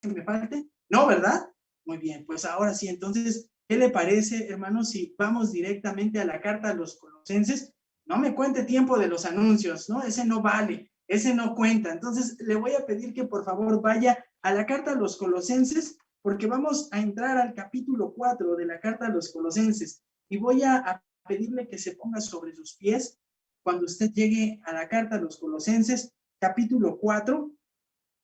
que me falte? No, ¿verdad? Muy bien, pues ahora sí, entonces, ¿qué le parece, hermanos, si vamos directamente a la carta a los Colosenses? No me cuente tiempo de los anuncios, ¿no? Ese no vale, ese no cuenta. Entonces, le voy a pedir que por favor vaya a la carta a los Colosenses, porque vamos a entrar al capítulo 4 de la carta a los Colosenses. Y voy a pedirle que se ponga sobre sus pies cuando usted llegue a la carta a los Colosenses, capítulo 4,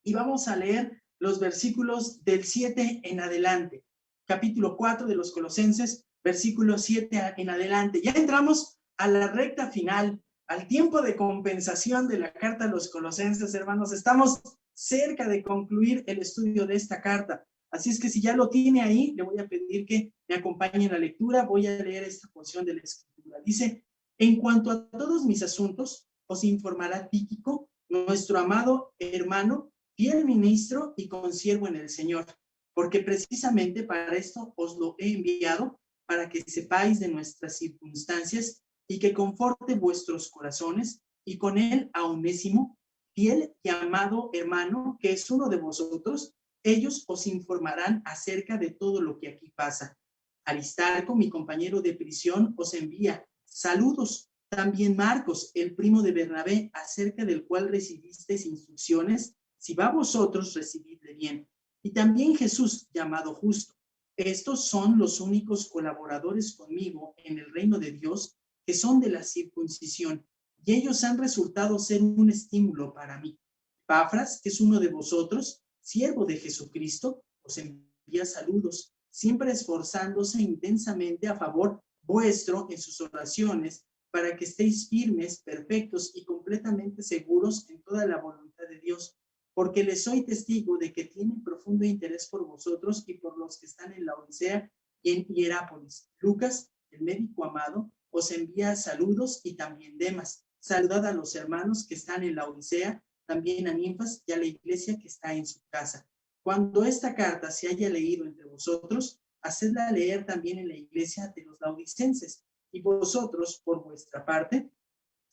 y vamos a leer los versículos del 7 en adelante. Capítulo 4 de los Colosenses, versículo 7 en adelante. Ya entramos a la recta final, al tiempo de compensación de la carta a los Colosenses, hermanos. Estamos cerca de concluir el estudio de esta carta. Así es que si ya lo tiene ahí, le voy a pedir que me acompañe en la lectura. Voy a leer esta porción de la Escritura. Dice: en cuanto a todos mis asuntos, os informará Tíquico, nuestro amado hermano, fiel ministro y consiervo en el Señor, porque precisamente para esto os lo he enviado, para que sepáis de nuestras circunstancias y que conforte vuestros corazones, y con él a Onésimo, fiel y amado hermano, que es uno de vosotros. Ellos os informarán acerca de todo lo que aquí pasa. Aristarco, mi compañero de prisión, os envía saludos. También Marcos, el primo de Bernabé, acerca del cual recibisteis instrucciones. Si va a vosotros, recibidle bien. Y también Jesús, llamado Justo. Estos son los únicos colaboradores conmigo en el reino de Dios, que son de la circuncisión, y ellos han resultado ser un estímulo para mí. Epafras, que es uno de vosotros, siervo de Jesucristo, os envía saludos, siempre esforzándose intensamente a favor vuestro en sus oraciones, para que estéis firmes, perfectos y completamente seguros en toda la voluntad de Dios, porque les soy testigo de que tienen profundo interés por vosotros y por los que están en Laodicea y en Hierápolis. Lucas, el médico amado, os envía saludos, y también Demas. Saludad a los hermanos que están en Laodicea, también a Ninfas y a la iglesia que está en su casa. Cuando esta carta se haya leído entre vosotros, hacedla leer también en la iglesia de los laodicenses. Y vosotros, por vuestra parte,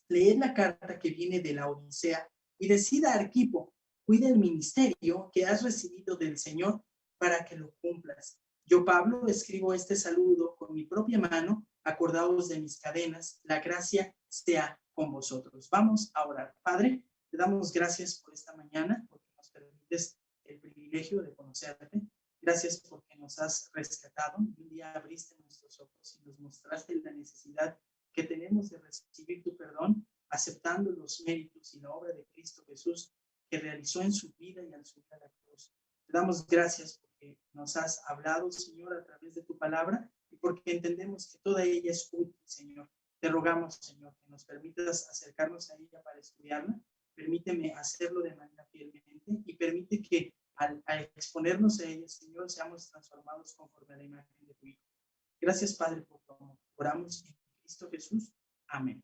leed la carta que viene de la Odisea y decid a Arquipo: cuida el ministerio que has recibido del Señor para que lo cumplas. Yo, Pablo, escribo este saludo con mi propia mano. Acordaos de mis cadenas. La gracia sea con vosotros. Vamos a orar. Padre, te damos gracias por esta mañana, porque nos permites el privilegio de conocerte. Gracias porque nos has rescatado. Un día abriste nuestros ojos y nos mostraste la necesidad que tenemos de recibir tu perdón, aceptando los méritos y la obra de Cristo Jesús que realizó en su vida y al subir a la cruz. Te damos gracias porque nos has hablado, Señor, a través de tu palabra, y porque entendemos que toda ella es útil, Señor. Te rogamos, Señor, que nos permitas acercarnos a ella para estudiarla. Permíteme hacerlo de manera fielmente, y permite que al exponernos a ella, Señor, seamos transformados conforme a la imagen de tu Hijo. Gracias, Padre, por tu amor. Oramos en Cristo Jesús. Amén.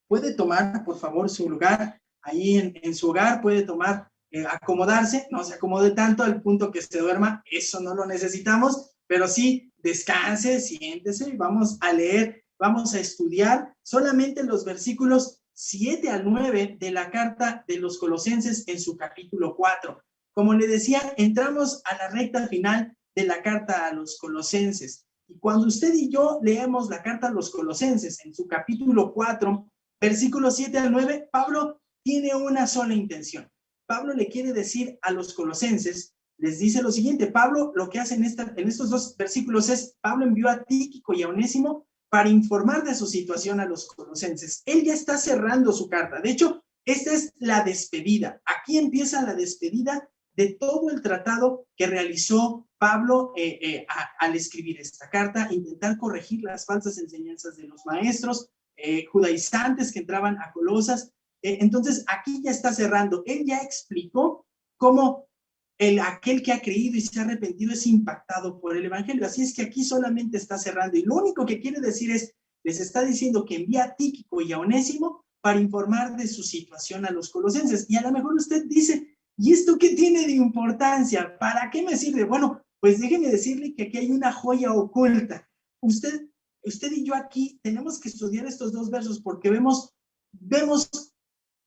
Puede tomar, por favor, su lugar ahí en su hogar. Puede tomar, acomodarse. No se acomode tanto al punto que se duerma. Eso no lo necesitamos. Pero sí, descanse, siéntese y vamos a leer, vamos a estudiar solamente los versículos 7 al 9 de la carta de los Colosenses en su capítulo 4. Como le decía, entramos a la recta final de la carta a los Colosenses. Y cuando usted y yo leemos la carta a los Colosenses en su capítulo 4, versículos 7 al 9, Pablo tiene una sola intención. Pablo le quiere decir a los colosenses, les dice lo siguiente. Pablo lo que hace en estos dos versículos es: Pablo envió a Tíquico y a Onésimo para informar de su situación a los colosenses. Él ya está cerrando su carta. De hecho, esta es la despedida. Aquí empieza la despedida de todo el tratado que realizó Pablo al escribir esta carta, intentar corregir las falsas enseñanzas de los maestros judaizantes que entraban a Colosas. Entonces, aquí ya está cerrando. Él ya explicó cómo aquel que ha creído y se ha arrepentido es impactado por el evangelio. Así es que aquí solamente está cerrando. Y lo único que quiere decir es, les está diciendo que envía a Tíquico y a Onésimo para informar de su situación a los colosenses. Y a lo mejor usted dice: ¿y esto qué tiene de importancia? ¿Para qué me sirve? Bueno, pues déjeme decirle que aquí hay una joya oculta. Usted y yo aquí tenemos que estudiar estos dos versos porque vemos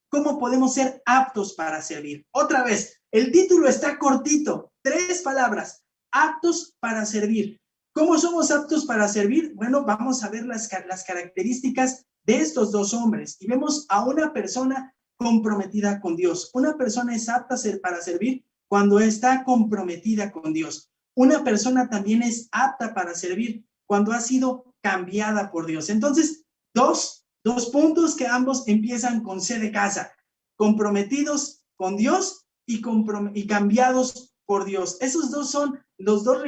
cómo podemos ser aptos para servir. Otra vez, El título está cortito, 3 palabras, aptos para servir. ¿Cómo somos aptos para servir? Bueno, vamos a ver las características de estos 2 hombres y vemos a una persona comprometida con Dios. Una persona es apta para servir cuando está comprometida con Dios. Una persona también es apta para servir cuando ha sido cambiada por Dios. Entonces, dos puntos que ambos empiezan con C de casa, comprometidos con Dios y cambiados por Dios. Esos 2 son los 2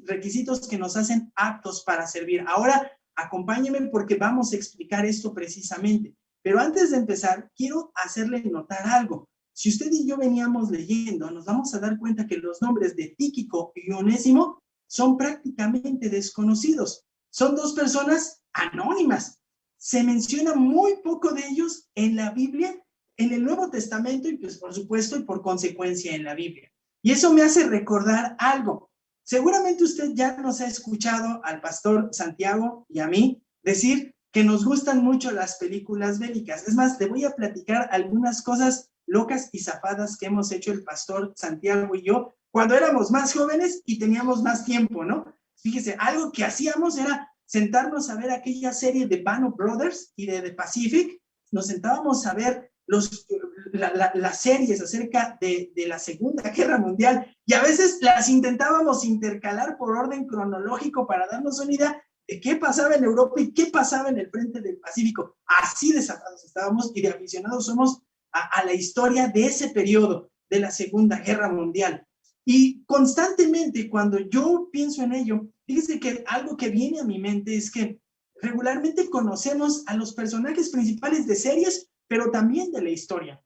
requisitos que nos hacen aptos para servir. Ahora, acompáñenme porque vamos a explicar esto precisamente. Pero antes de empezar, quiero hacerle notar algo. Si usted y yo veníamos leyendo, nos vamos a dar cuenta que los nombres de Tíquico y Onésimo son prácticamente desconocidos. Son 2 personas anónimas. Se menciona muy poco de ellos en la Biblia, en el Nuevo Testamento y pues por supuesto y por consecuencia en la Biblia. Y eso me hace recordar algo. Seguramente usted ya nos ha escuchado al pastor Santiago y a mí decir que nos gustan mucho las películas bélicas. Es más, le voy a platicar algunas cosas locas y zafadas que hemos hecho el pastor Santiago y yo cuando éramos más jóvenes y teníamos más tiempo, ¿no? Fíjese, algo que hacíamos era sentarnos a ver aquella serie de Band of Brothers y de The Pacific. Nos sentábamos a ver las series acerca de la Segunda Guerra Mundial y a veces las intentábamos intercalar por orden cronológico para darnos una idea de qué pasaba en Europa y qué pasaba en el frente del Pacífico. Así de zafados estábamos y de aficionados somos a la historia de ese periodo de la Segunda Guerra Mundial. Y constantemente cuando yo pienso en ello, fíjese que algo que viene a mi mente es que regularmente conocemos a los personajes principales de series, pero también de la historia.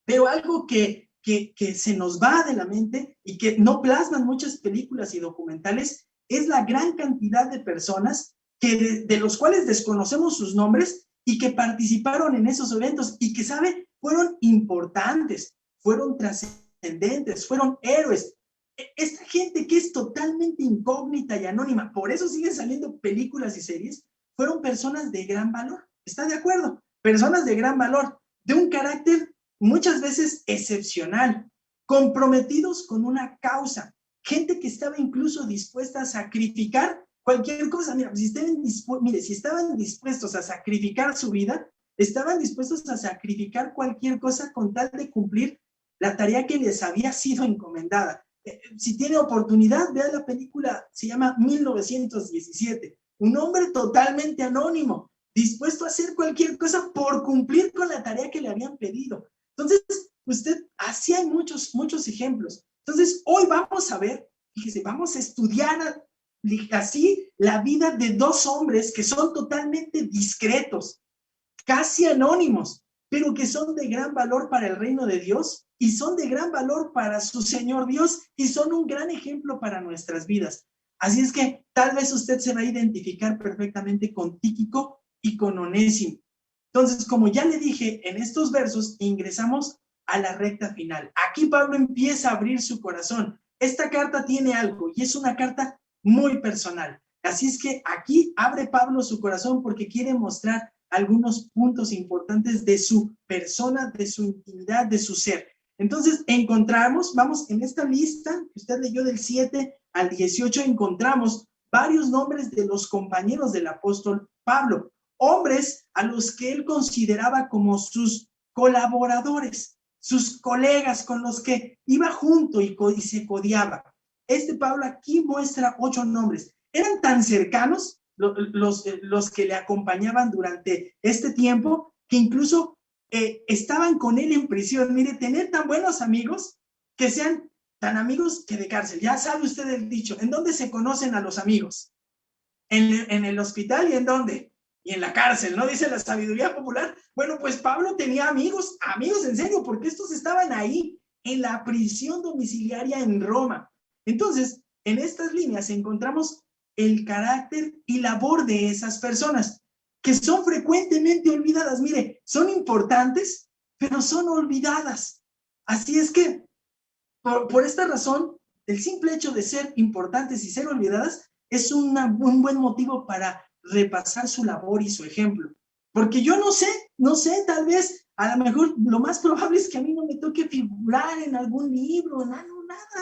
Pero algo que se nos va de la mente y que no plasman muchas películas y documentales es la gran cantidad de personas que de los cuales desconocemos sus nombres y que participaron en esos eventos y que, ¿sabe? Fueron importantes, fueron trascendentes, fueron héroes. Esta gente que es totalmente incógnita y anónima, por eso siguen saliendo películas y series, fueron personas de gran valor. ¿Está de acuerdo? Personas de gran valor, de un carácter muchas veces excepcional, comprometidos con una causa, gente que estaba incluso dispuesta a sacrificar cualquier cosa. Mira, si estaban dispuestos a sacrificar su vida, estaban dispuestos a sacrificar cualquier cosa con tal de cumplir la tarea que les había sido encomendada. Si tiene oportunidad, vea la película, se llama 1917. Un hombre totalmente anónimo, dispuesto a hacer cualquier cosa por cumplir con la tarea que le habían pedido. Entonces, así hay muchos ejemplos. Entonces, hoy vamos a ver, fíjese, vamos a estudiar así la vida de 2 hombres que son totalmente discretos, casi anónimos, pero que son de gran valor para el reino de Dios y son de gran valor para su Señor Dios y son un gran ejemplo para nuestras vidas. Así es que tal vez usted se va a identificar perfectamente con Tíquico y con Onésimo. Entonces, como ya le dije, en estos versos ingresamos a la recta final. Aquí Pablo empieza a abrir su corazón. Esta carta tiene algo y es una carta muy personal. Así es que aquí abre Pablo su corazón porque quiere mostrar algunos puntos importantes de su persona, de su intimidad, de su ser. Entonces, vamos en esta lista que usted leyó del 7 al 18, encontramos varios nombres de los compañeros del apóstol Pablo, hombres a los que él consideraba como sus colaboradores, sus colegas con los que iba junto y se codeaba. Pablo aquí muestra 8 nombres. Eran tan cercanos los que le acompañaban durante este tiempo que incluso estaban con él en prisión. Mire, tener tan buenos amigos que sean tan amigos que de cárcel. Ya sabe usted el dicho. ¿En dónde se conocen a los amigos? En el hospital. ¿Y en dónde? Y en la cárcel, ¿no? Dice la sabiduría popular. Bueno, pues Pablo tenía amigos en serio, porque estos estaban ahí en la prisión domiciliaria en Roma. Entonces, en estas líneas encontramos el carácter y labor de esas personas que son frecuentemente olvidadas. Mire, son importantes, pero son olvidadas. Así es que, por esta razón, el simple hecho de ser importantes y ser olvidadas es un buen motivo para repasar su labor y su ejemplo. Porque yo no sé, tal vez A lo mejor lo más probable es que a mí no me toque figurar en algún libro, nada,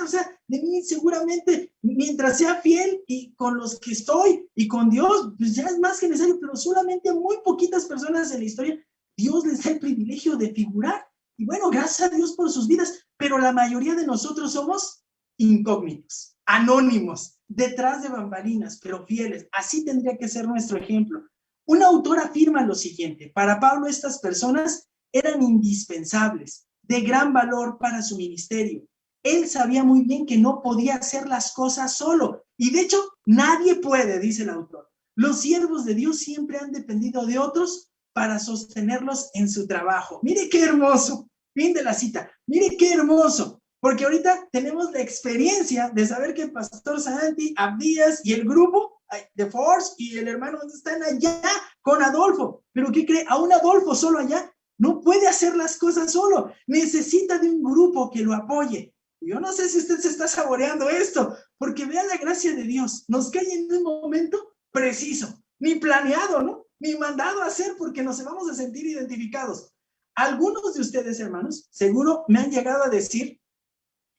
o sea, de mí seguramente, mientras sea fiel y con los que estoy y con Dios, pues ya es más que necesario, pero solamente a muy poquitas personas en la historia Dios les da el privilegio de figurar. Y bueno, gracias a Dios por sus vidas, pero la mayoría de nosotros somos incógnitos, anónimos, detrás de bambalinas, pero fieles. Así tendría que ser nuestro ejemplo. Un autor afirma lo siguiente: para Pablo estas personas eran indispensables, de gran valor para su ministerio. Él sabía muy bien que no podía hacer las cosas solo, y de hecho nadie puede, dice el autor. Los siervos de Dios siempre han dependido de otros para sostenerlos en su trabajo. Mire qué hermoso, fin de la cita, mire qué hermoso, porque ahorita tenemos la experiencia de saber que el pastor Santi, Abdías y el grupo de Force y el hermano están allá con Adolfo, pero ¿qué cree? A un Adolfo solo allá no puede hacer las cosas solo, necesita de un grupo que lo apoye. Yo no sé si usted se está saboreando esto, porque vea la gracia de Dios, nos cae en un momento preciso, ni planeado, ¿no? Ni mandado a hacer, porque nos vamos a sentir identificados. Algunos de ustedes, hermanos, seguro me han llegado a decir,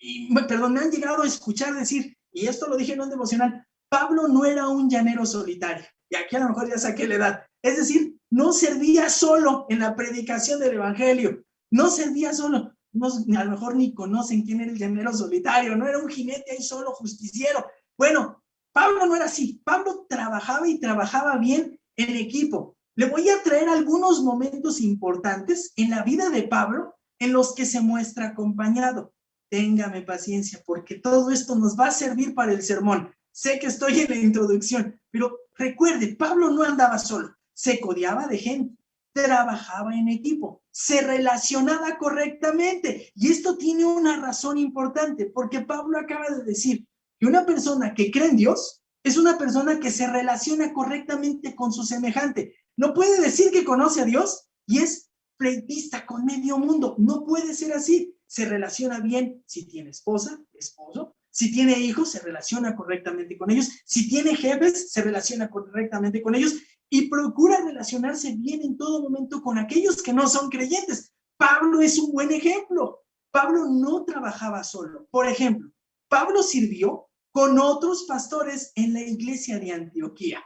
me han llegado a escuchar decir, y esto lo dije en un devocional, Pablo no era un llanero solitario, y aquí a lo mejor ya saqué la edad, es decir, no servía solo en la predicación del evangelio, no servía solo, no, a lo mejor ni conocen quién era el llanero solitario, no era un jinete ahí solo justiciero. Bueno, Pablo no era así, Pablo trabajaba y trabajaba bien en equipo. Le voy a traer algunos momentos importantes en la vida de Pablo en los que se muestra acompañado. Téngame paciencia, porque todo esto nos va a servir para el sermón. Sé que estoy en la introducción, pero recuerde, Pablo no andaba solo, se codeaba de gente, trabajaba en equipo, se relacionaba correctamente. Y esto tiene una razón importante, porque Pablo acaba de decir que una persona que cree en Dios es una persona que se relaciona correctamente con su semejante. No puede decir que conoce a Dios y es pleitista con medio mundo. No puede ser así. Se relaciona bien si tiene esposa, esposo. Si tiene hijos, se relaciona correctamente con ellos. Si tiene jefes, se relaciona correctamente con ellos. Y procura relacionarse bien en todo momento con aquellos que no son creyentes. Pablo es un buen ejemplo. Pablo no trabajaba solo. Por ejemplo, Pablo sirvió con otros pastores en la iglesia de Antioquía.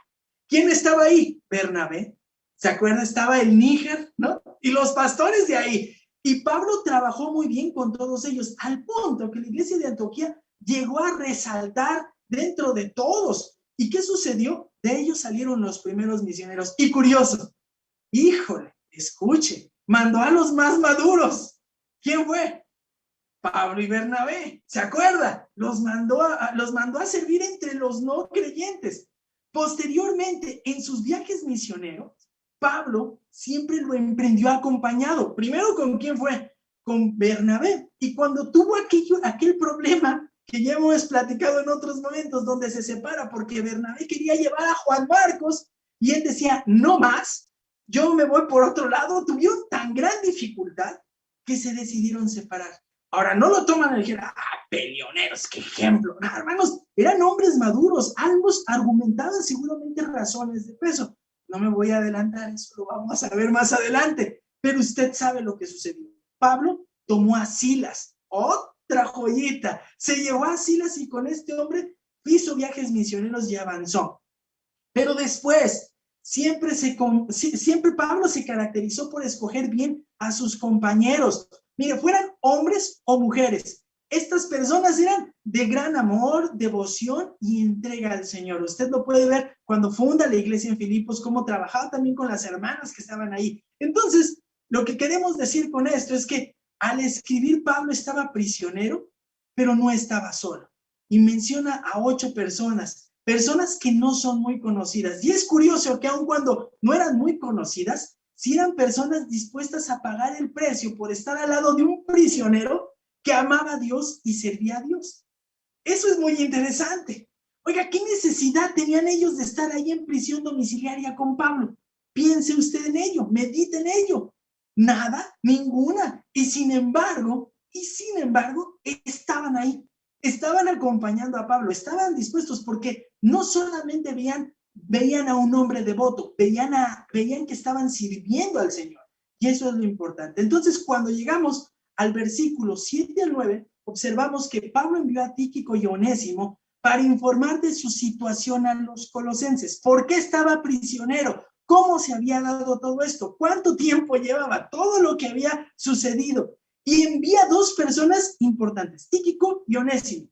¿Quién estaba ahí? Bernabé. ¿Se acuerda? Estaba el Níger, ¿no? Y los pastores de ahí. Y Pablo trabajó muy bien con todos ellos, al punto que la iglesia de Antioquía llegó a resaltar dentro de todos. ¿Y qué sucedió? De ellos salieron los primeros misioneros. Y curioso, híjole, escuche, mandó a los más maduros. ¿Quién fue? Pablo y Bernabé. ¿Se acuerda? Los mandó a servir entre los no creyentes. Posteriormente, en sus viajes misioneros, Pablo siempre lo emprendió acompañado. Primero, ¿con quién fue? Con Bernabé. Y cuando tuvo aquel problema que ya hemos platicado en otros momentos, donde se separa porque Bernabé quería llevar a Juan Marcos y él decía, no más, yo me voy por otro lado, tuvieron tan gran dificultad que se decidieron separar. Ahora, no lo toman y dijeron, peleoneros, qué ejemplo. No, hermanos, eran hombres maduros, ambos argumentaban seguramente razones de peso. No me voy a adelantar, eso lo vamos a ver más adelante, pero usted sabe lo que sucedió. Pablo tomó a Silas, otra joyita, se llevó a Silas y con este hombre hizo viajes misioneros y avanzó. Pero después, siempre Pablo se caracterizó por escoger bien a sus compañeros. Mire, fueran hombres o mujeres, estas personas eran de gran amor, devoción y entrega al Señor. Usted lo puede ver cuando funda la iglesia en Filipos, cómo trabajaba también con las hermanas que estaban ahí. Entonces, lo que queremos decir con esto es que al escribir Pablo estaba prisionero, pero no estaba solo. Y menciona a 8 personas que no son muy conocidas. Y es curioso que aun cuando no eran muy conocidas, si eran personas dispuestas a pagar el precio por estar al lado de un prisionero que amaba a Dios y servía a Dios. Eso es muy interesante. Oiga, ¿qué necesidad tenían ellos de estar ahí en prisión domiciliaria con Pablo? Piense usted en ello, medite en ello. Nada, ninguna. Y sin embargo, estaban ahí. Estaban acompañando a Pablo, estaban dispuestos porque no solamente veían a un hombre devoto, veían que estaban sirviendo al Señor. Y eso es lo importante. Entonces, cuando llegamos al versículo 7 al 9, observamos que Pablo envió a Tíquico y a Onésimo para informar de su situación a los colosenses. ¿Por qué estaba prisionero? ¿Cómo se había dado todo esto? ¿Cuánto tiempo llevaba? Todo lo que había sucedido. Y envía dos personas importantes, Tíquico y Onésimo.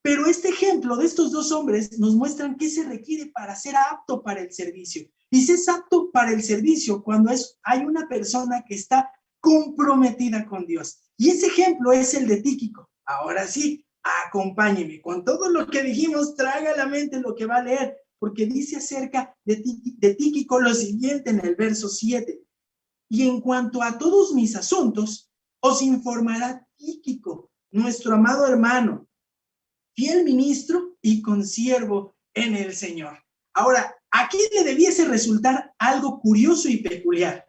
Pero este ejemplo de estos dos hombres nos muestran qué se requiere para ser apto para el servicio. Y se es apto para el servicio cuando hay una persona que está comprometida con Dios. Y ese ejemplo es el de Tíquico. Ahora sí, acompáñeme. Con todo lo que dijimos, traiga a la mente lo que va a leer, porque dice acerca de Tíquico lo siguiente en el verso 7. Y en cuanto a todos mis asuntos, os informará Tíquico, nuestro amado hermano, fiel ministro y consiervo en el Señor. Ahora, aquí le debiese resultar algo curioso y peculiar.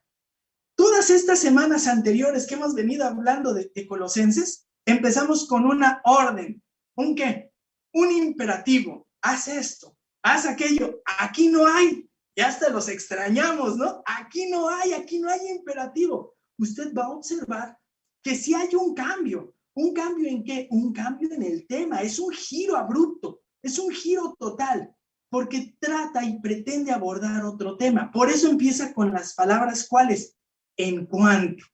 Todas estas semanas anteriores que hemos venido hablando de Colosenses, empezamos con una orden. ¿Un qué? Un imperativo. Haz esto, haz aquello. Aquí no hay. Ya hasta los extrañamos, ¿no? Aquí no hay imperativo. Usted va a observar que sí hay un cambio. ¿Un cambio en qué? Un cambio en el tema. Es un giro abrupto, es un giro total, porque trata y pretende abordar otro tema. Por eso empieza con las palabras ¿cuáles? En cuanto.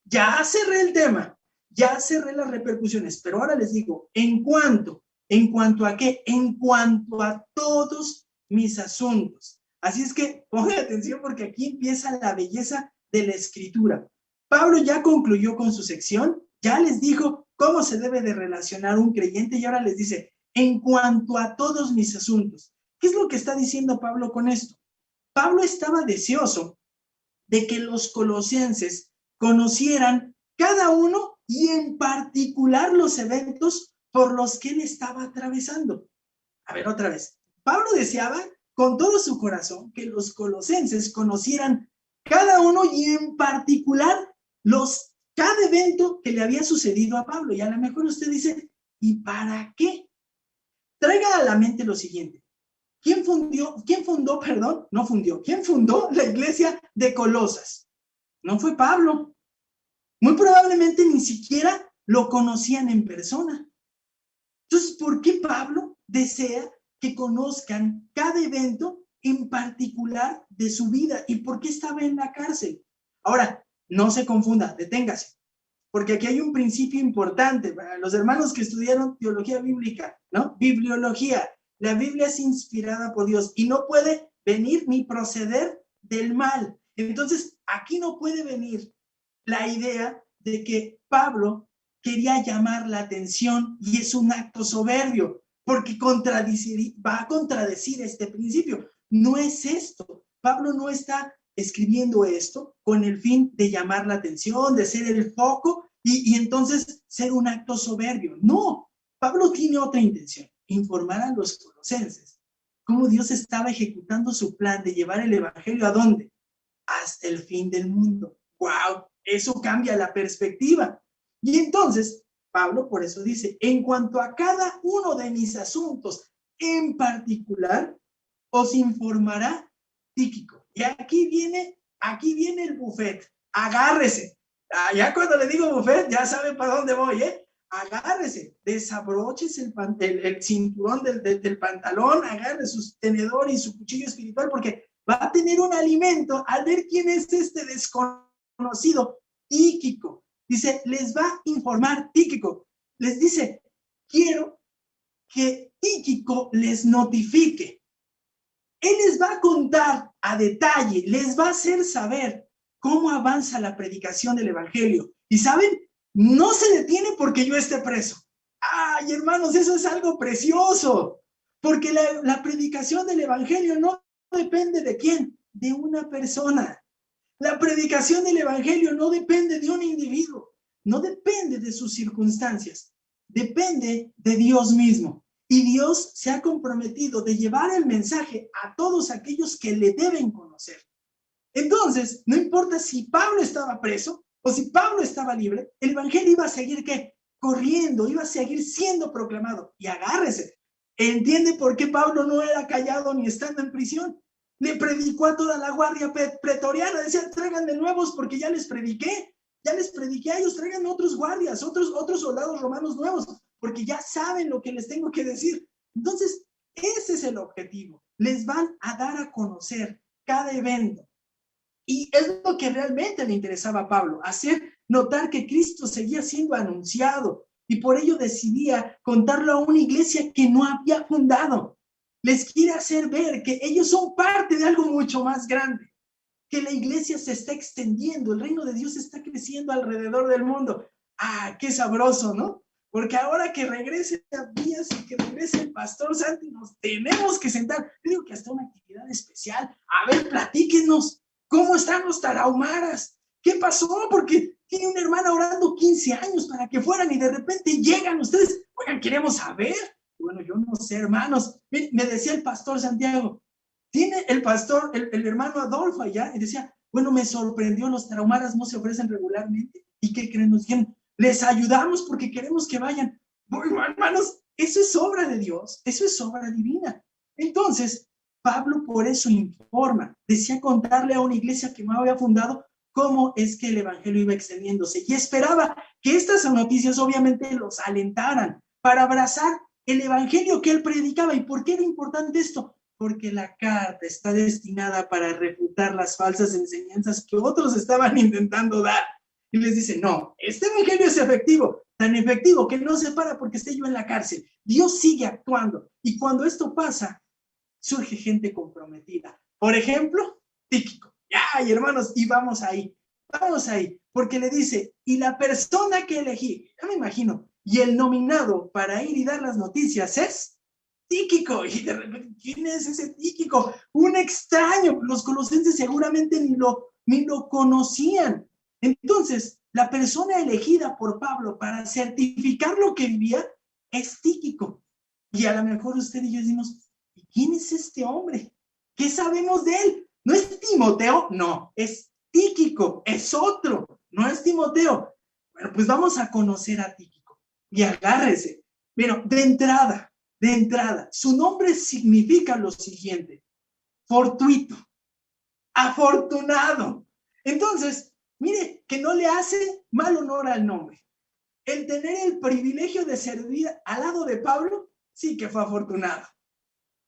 Ya cerré el tema, ya cerré las repercusiones, pero ahora les digo, ¿en cuanto? ¿En cuanto a qué? En cuanto a todos mis asuntos. Así es que pongan atención porque aquí empieza la belleza de la escritura. Pablo ya concluyó con su sección, ya les dijo cómo se debe de relacionar un creyente y ahora les dice, en cuanto a todos mis asuntos. ¿Qué es lo que está diciendo Pablo con esto? Pablo estaba deseoso de que los colosenses conocieran cada uno y en particular los eventos por los que él estaba atravesando. A ver, otra vez. Pablo deseaba con todo su corazón que los colosenses conocieran cada uno y en particular cada evento que le había sucedido a Pablo. Y a lo mejor usted dice, ¿y para qué? Traiga a la mente lo siguiente. ¿Quién fundó la iglesia de Colosas? No fue Pablo. Muy probablemente ni siquiera lo conocían en persona. Entonces, ¿por qué Pablo desea que conozcan cada evento en particular de su vida? ¿Y por qué estaba en la cárcel? Ahora, no se confunda, deténgase, porque aquí hay un principio importante para los hermanos que estudiaron teología bíblica, ¿no? Bibliología. La Biblia es inspirada por Dios y no puede venir ni proceder del mal. Entonces, aquí no puede venir la idea de que Pablo quería llamar la atención y es un acto soberbio, porque va a contradecir este principio. No es esto. Pablo no está escribiendo esto con el fin de llamar la atención, de ser el foco y entonces ser un acto soberbio. No, Pablo tiene otra intención, informar a los colosenses cómo Dios estaba ejecutando su plan de llevar el evangelio ¿a dónde? Hasta el fin del mundo. ¡Wow! Eso cambia la perspectiva. Y entonces, Pablo por eso dice, en cuanto a cada uno de mis asuntos en particular, os informará Tíquico. Y aquí viene el buffet. Agárrese. Ya cuando le digo buffet, ya saben para dónde voy, ¿eh? Agárrese, desabroches el cinturón del pantalón, agarre su tenedor y su cuchillo espiritual, porque va a tener un alimento al ver quién es este desconocido, Tíquico. Dice, les va a informar Tíquico. Les dice, quiero que Tíquico les notifique. Él les va a contar a detalle, les va a hacer saber cómo avanza la predicación del evangelio. Y ¿saben? No se detiene porque yo esté preso. Ay, hermanos, eso es algo precioso. Porque la predicación del evangelio no depende de quién, de una persona. La predicación del evangelio no depende de un individuo, no depende de sus circunstancias, depende de Dios mismo. Y Dios se ha comprometido de llevar el mensaje a todos aquellos que le deben conocer. Entonces, no importa si Pablo estaba preso o si Pablo estaba libre, el evangelio iba a seguir ¿qué? Corriendo, iba a seguir siendo proclamado. Y agárrese. ¿Entiende por qué Pablo no era callado ni estando en prisión? Le predicó a toda la guardia pretoriana, decía, traigan de nuevos porque ya les prediqué a ellos, traigan otros guardias, otros soldados romanos nuevos, porque ya saben lo que les tengo que decir. Entonces, ese es el objetivo. Les van a dar a conocer cada evento. Y es lo que realmente le interesaba a Pablo, hacer notar que Cristo seguía siendo anunciado, y por ello decidía contarlo a una iglesia que no había fundado. Les quiere hacer ver que ellos son parte de algo mucho más grande, que la iglesia se está extendiendo, el reino de Dios está creciendo alrededor del mundo. ¡Ah, qué sabroso!, ¿no? Porque ahora que regrese Abías y que regrese el pastor Santi, nos tenemos que sentar. Yo digo que hasta una actividad especial. A ver, platíquenos, ¿cómo están los tarahumaras? ¿Qué pasó? Porque tiene una hermana orando 15 años para que fueran y de repente llegan ustedes. Oigan, queremos saber. Bueno, yo no sé, hermanos. Me decía el pastor Santiago, tiene el pastor, el hermano Adolfo allá, y decía, bueno, me sorprendió, los tarahumaras no se ofrecen regularmente. ¿Y qué creen? Nos dijeron, les ayudamos porque queremos que vayan. Bueno, hermanos, eso es obra de Dios, eso es obra divina. Entonces, Pablo por eso informa, decía contarle a una iglesia que no había fundado cómo es que el evangelio iba extendiéndose, y esperaba que estas noticias obviamente los alentaran para abrazar el evangelio que él predicaba. ¿Y por qué era importante esto? Porque la carta está destinada para refutar las falsas enseñanzas que otros estaban intentando dar. Y les dice, no, este evangelio es efectivo, tan efectivo que no se para porque esté yo en la cárcel. Dios sigue actuando. Y cuando esto pasa, surge gente comprometida. Por ejemplo, Tíquico. ¡Ay, hermanos! Y vamos ahí, porque le dice, y la persona que elegí, ya me imagino, y el nominado para ir y dar las noticias es Tíquico. Y de repente, ¿quién es ese Tíquico? Un extraño. Los colosenses seguramente ni lo conocían. Entonces, la persona elegida por Pablo para certificar lo que vivía es Tíquico. Y a lo mejor usted y yo decimos, ¿quién es este hombre? ¿Qué sabemos de él? ¿No es Timoteo? No, es Tíquico, es otro, no es Timoteo. Bueno, pues vamos a conocer a Tíquico. Y agárrese. Bueno, de entrada, su nombre significa lo siguiente: fortuito, afortunado. Entonces, mire, que no le hace mal honor al nombre. El tener el privilegio de servir al lado de Pablo, sí que fue afortunado.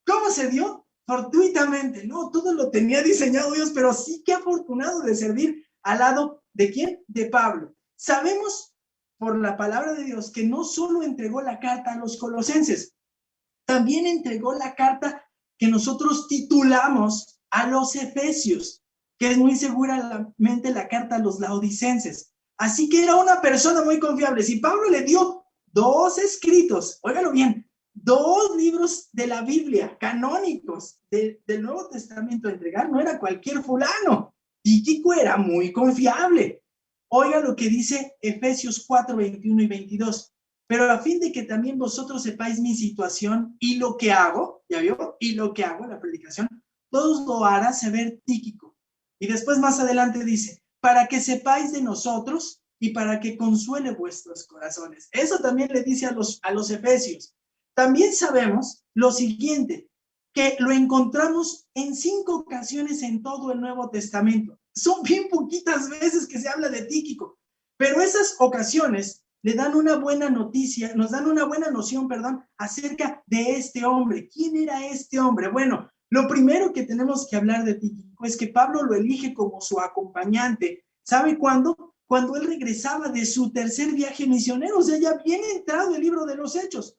¿Cómo se dio? Fortuitamente, no, todo lo tenía diseñado Dios, pero sí que afortunado de servir al lado de ¿quién? De Pablo. Sabemos por la palabra de Dios que no solo entregó la carta a los colosenses, también entregó la carta que nosotros titulamos a los efesios, que es muy seguramente la carta a los laodicenses. Así que era una persona muy confiable. Si Pablo le dio 2 escritos, óigalo bien, 2 libros de la Biblia canónicos del Nuevo Testamento a entregar, no era cualquier fulano. Tíquico era muy confiable. Oiga lo que dice Efesios 4, 21 y 22. Pero a fin de que también vosotros sepáis mi situación y lo que hago, ¿ya vio? Y lo que hago en la predicación, todos lo hará saber Tíquico. Y después más adelante dice, para que sepáis de nosotros y para que consuele vuestros corazones. Eso también le dice a los efesios. También sabemos lo siguiente, que lo encontramos en 5 ocasiones en todo el Nuevo Testamento. Son bien poquitas veces que se habla de Tíquico, pero esas ocasiones le dan una buena noticia, nos dan una buena noción, acerca de este hombre. ¿Quién era este hombre? Bueno, lo primero que tenemos que hablar de Tíquico es que Pablo lo elige como su acompañante. ¿Sabe cuándo? Cuando él regresaba de su tercer viaje misionero, o sea, ya bien entrado el libro de los Hechos.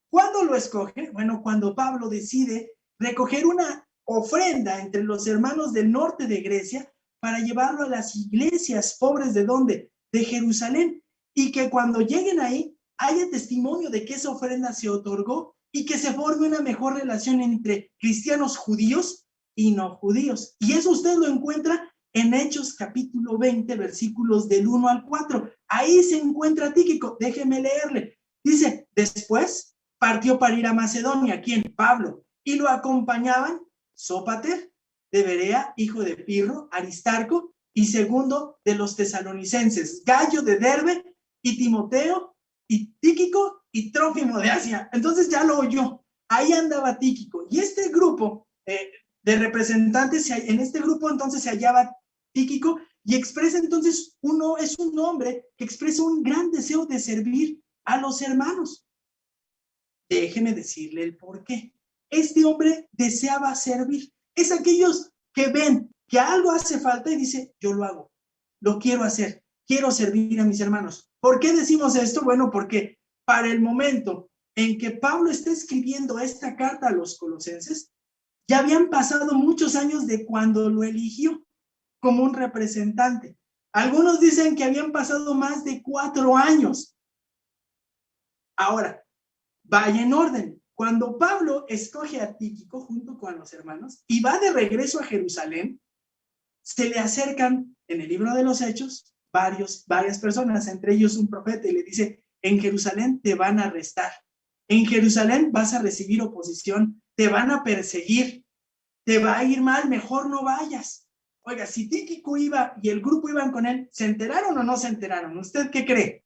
¿Cuándo lo escoge? Bueno, cuando Pablo decide recoger una ofrenda entre los hermanos del norte de Grecia para llevarlo a las iglesias pobres ¿de dónde? De Jerusalén. Y que cuando lleguen ahí haya testimonio de que esa ofrenda se otorgó y que se forme una mejor relación entre cristianos judíos y no judíos. Y eso usted lo encuentra en Hechos capítulo 20, versículos del 1 al 4. Ahí se encuentra Tíquico. Déjeme leerle. Dice, después partió para ir a Macedonia. ¿Quién? Pablo. Y lo acompañaban Sópater de Berea, hijo de Pirro, Aristarco, y segundo de los tesalonicenses, Gallo de Derbe, y Timoteo, y Tíquico, y Trófimo de Asia. Entonces ya lo oyó. Ahí andaba Tíquico. Y este grupo de representantes, en este grupo entonces se hallaba Tíquico, y expresa entonces, es un hombre que expresa un gran deseo de servir a los hermanos. Déjeme decirle el por qué. Este hombre deseaba servir. Es aquellos que ven que algo hace falta y dice, yo lo hago, lo quiero hacer, quiero servir a mis hermanos. ¿Por qué decimos esto? Bueno, porque para el momento en que Pablo está escribiendo esta carta a los colosenses, ya habían pasado muchos años de cuando lo eligió como un representante. Algunos dicen que habían pasado más de 4 años. Ahora, vaya en orden. Cuando Pablo escoge a Tíquico junto con los hermanos y va de regreso a Jerusalén, se le acercan en el libro de los Hechos varias personas, entre ellos un profeta, y le dice, en Jerusalén te van a arrestar, en Jerusalén vas a recibir oposición, te van a perseguir, te va a ir mal, mejor no vayas. Oiga, si Tíquico iba y el grupo iban con él, ¿se enteraron o no se enteraron? ¿Usted qué cree?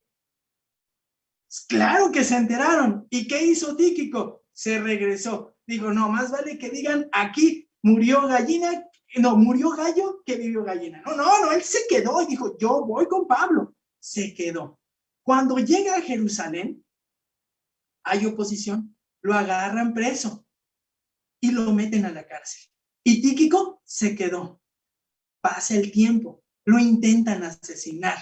Claro que se enteraron. ¿Y qué hizo Tíquico? Se regresó. Dijo, no, más vale que digan, aquí murió gallina, no, murió gallo que vivió gallina. No, él se quedó y dijo, yo voy con Pablo. Se quedó. Cuando llega a Jerusalén, hay oposición, lo agarran preso y lo meten a la cárcel. Y Tíquico se quedó. Pasa el tiempo, lo intentan asesinar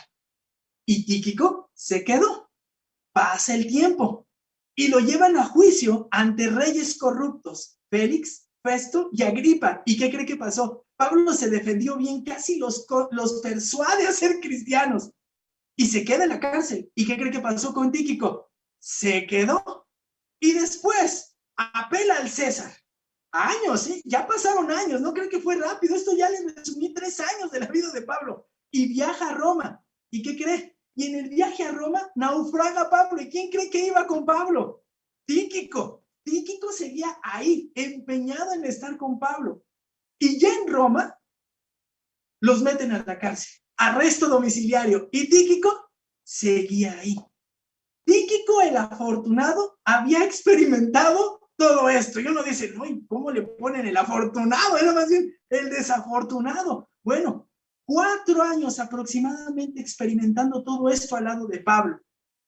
y Tíquico se quedó. Pasa el tiempo y lo llevan a juicio ante reyes corruptos, Félix, Festo y Agripa. ¿Y qué cree que pasó? Pablo se defendió bien, casi los persuade a ser cristianos y se queda en la cárcel. ¿Y qué cree que pasó con Tíquico? Se quedó y después apela al César. Años, ¿sí? Ya pasaron años, no creo que fue rápido, esto ya les resumí 3 años de la vida de Pablo, y viaja a Roma, ¿y qué cree? Y en el viaje a Roma naufraga Pablo, ¿y quién cree que iba con Pablo? Tíquico seguía ahí, empeñado en estar con Pablo, y ya en Roma los meten a la cárcel, arresto domiciliario, y Tíquico seguía ahí. Tíquico, el afortunado, había experimentado todo esto. Y uno dice, no, ¿y cómo le ponen el afortunado? Era más bien el desafortunado. Bueno, 4 años aproximadamente experimentando todo esto al lado de Pablo.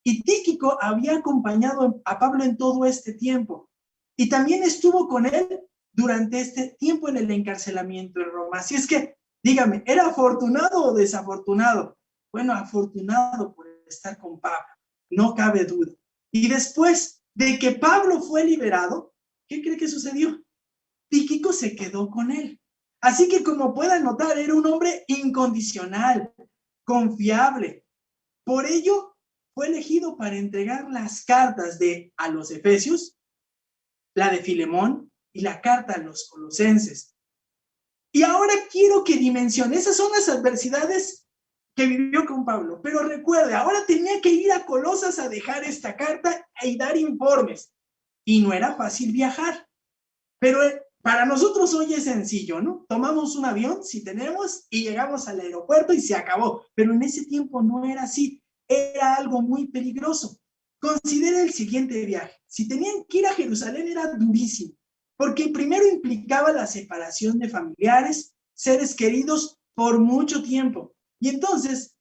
Y Tíquico había acompañado a Pablo en todo este tiempo. Y también estuvo con él durante este tiempo en el encarcelamiento en Roma. Así es que, dígame, ¿era afortunado o desafortunado? Bueno, afortunado por estar con Pablo, no cabe duda. Y después de que Pablo fue liberado, ¿qué cree que sucedió? Tíquico se quedó con él. Así que, como puedan notar, era un hombre incondicional, confiable. Por ello, fue elegido para entregar las cartas a los Efesios, la de Filemón y la carta a los Colosenses. Y ahora quiero que dimensione, esas son las adversidades que vivió con Pablo. Pero recuerde, ahora tenía que ir a Colosas a dejar esta carta y dar informes. Y no era fácil viajar. Pero para nosotros hoy es sencillo, ¿no? Tomamos un avión, si tenemos, y llegamos al aeropuerto y se acabó. Pero en ese tiempo no era así. Era algo muy peligroso. Considere el siguiente viaje. Si tenían que ir a Jerusalén era durísimo, porque primero implicaba la separación de familiares, seres queridos por mucho tiempo. Y entonces,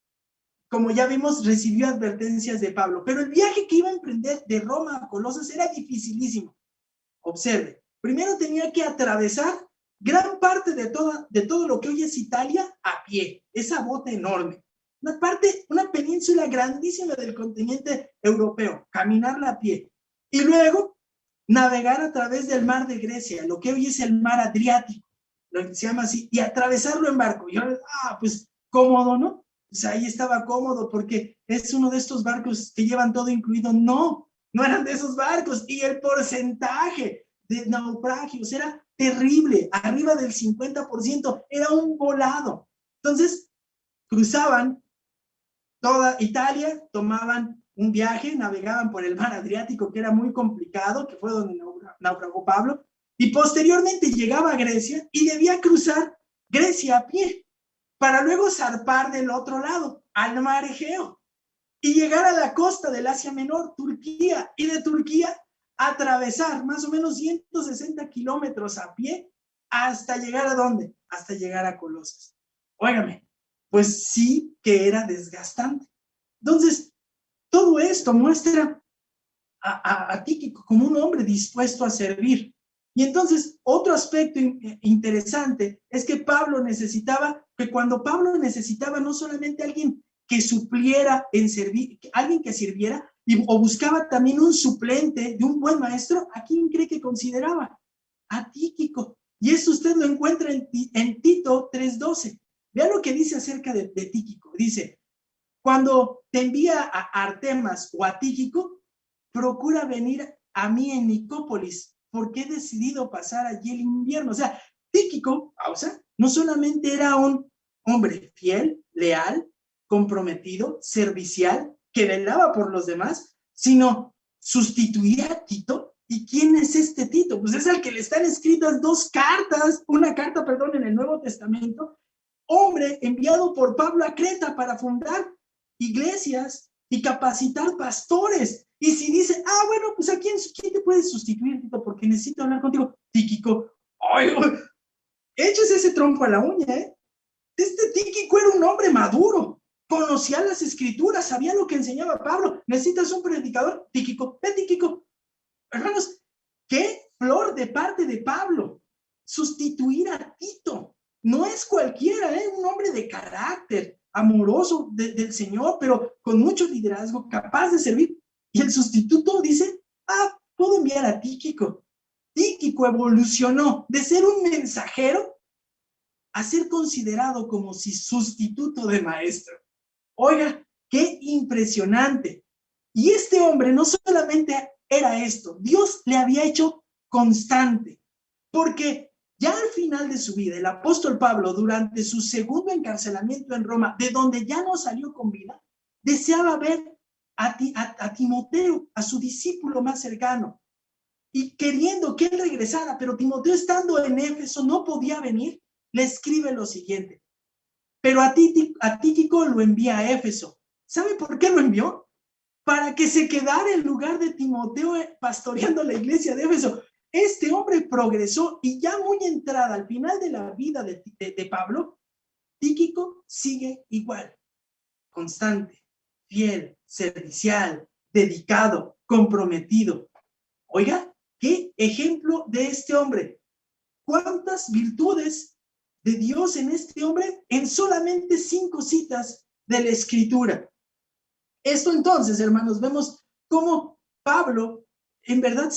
como ya vimos, recibió advertencias de Pablo. Pero el viaje que iba a emprender de Roma a Colosas era dificilísimo. Observe, primero tenía que atravesar gran parte de todo lo que hoy es Italia a pie, esa bota enorme. Una península grandísima del continente europeo, caminarla a pie. Y luego navegar a través del mar de Grecia, lo que hoy es el mar Adriático, lo que se llama así, y atravesarlo en barco. Y ahora, pues cómodo, ¿no? Pues ahí estaba cómodo porque es uno de estos barcos que llevan todo incluido. No eran de esos barcos. Y el porcentaje de naufragios era terrible, arriba del 50%, era un volado. Entonces, cruzaban toda Italia, tomaban un viaje, navegaban por el mar Adriático, que era muy complicado, que fue donde naufragó Pablo, y posteriormente llegaba a Grecia y debía cruzar Grecia a pie, para luego zarpar del otro lado, al mar Egeo, y llegar a la costa del Asia Menor, Turquía, y de Turquía atravesar más o menos 160 kilómetros a pie ¿Hasta llegar a dónde? Hasta llegar a Colosas. Óigame, pues sí que era desgastante. Entonces, todo esto muestra a Tíquico como un hombre dispuesto a servir. Y entonces, otro aspecto interesante es que Pablo necesitaba, que cuando Pablo necesitaba no solamente alguien que supliera en servir, alguien que sirviera, o buscaba también un suplente de un buen maestro, ¿a quién cree que consideraba? A Tíquico. Y eso usted lo encuentra en Tito 3:12. Vea lo que dice acerca de Tíquico. Dice, cuando te envía a Artemas o a Tíquico, procura venir a mí en Nicópolis, porque he decidido pasar allí el invierno. O sea, Tíquico, pausa, no solamente era un hombre fiel, leal, comprometido, servicial, que velaba por los demás, sino sustituía a Tito. ¿Y quién es este Tito? Pues es el que le están escritas dos cartas, una carta, perdón, en el Nuevo Testamento, hombre enviado por Pablo a Creta para fundar iglesias y capacitar pastores. Y si dice, bueno, pues ¿a quién te puede sustituir, Tito? Porque necesito hablar contigo. Tíquico, ¡ay! Échese ese tronco a la uña, ¿eh? Este Tíquico era un hombre maduro, conocía las escrituras, sabía lo que enseñaba Pablo. ¿Necesitas un predicador? Tíquico, ve Tíquico. Hermanos, qué flor de parte de Pablo. Sustituir a Tito. No es cualquiera, ¿eh? Un hombre de carácter, amoroso del Señor, pero con mucho liderazgo, capaz de servir. Y el sustituto dice, puedo enviar a Tíquico. Tíquico evolucionó de ser un mensajero a ser considerado como si sustituto de maestro. Oiga, qué impresionante. Y este hombre no solamente era esto, Dios le había hecho constante, porque ya al final de su vida, el apóstol Pablo, durante su segundo encarcelamiento en Roma, de donde ya no salió con vida, deseaba ver a Timoteo, a su discípulo más cercano, y queriendo que él regresara, pero Timoteo estando en Éfeso no podía venir, le escribe lo siguiente, pero a Tíquico lo envía a Éfeso. ¿Sabe por qué lo envió? Para que se quedara en lugar de Timoteo pastoreando la iglesia de Éfeso. Este hombre progresó y ya muy entrada al final de la vida de Pablo, Tíquico sigue igual, constante, fiel, servicial, dedicado, comprometido. Oiga, qué ejemplo de este hombre. ¿Cuántas virtudes de Dios en este hombre en solamente 5 citas de la Escritura? Esto entonces, hermanos, vemos cómo Pablo, en verdad,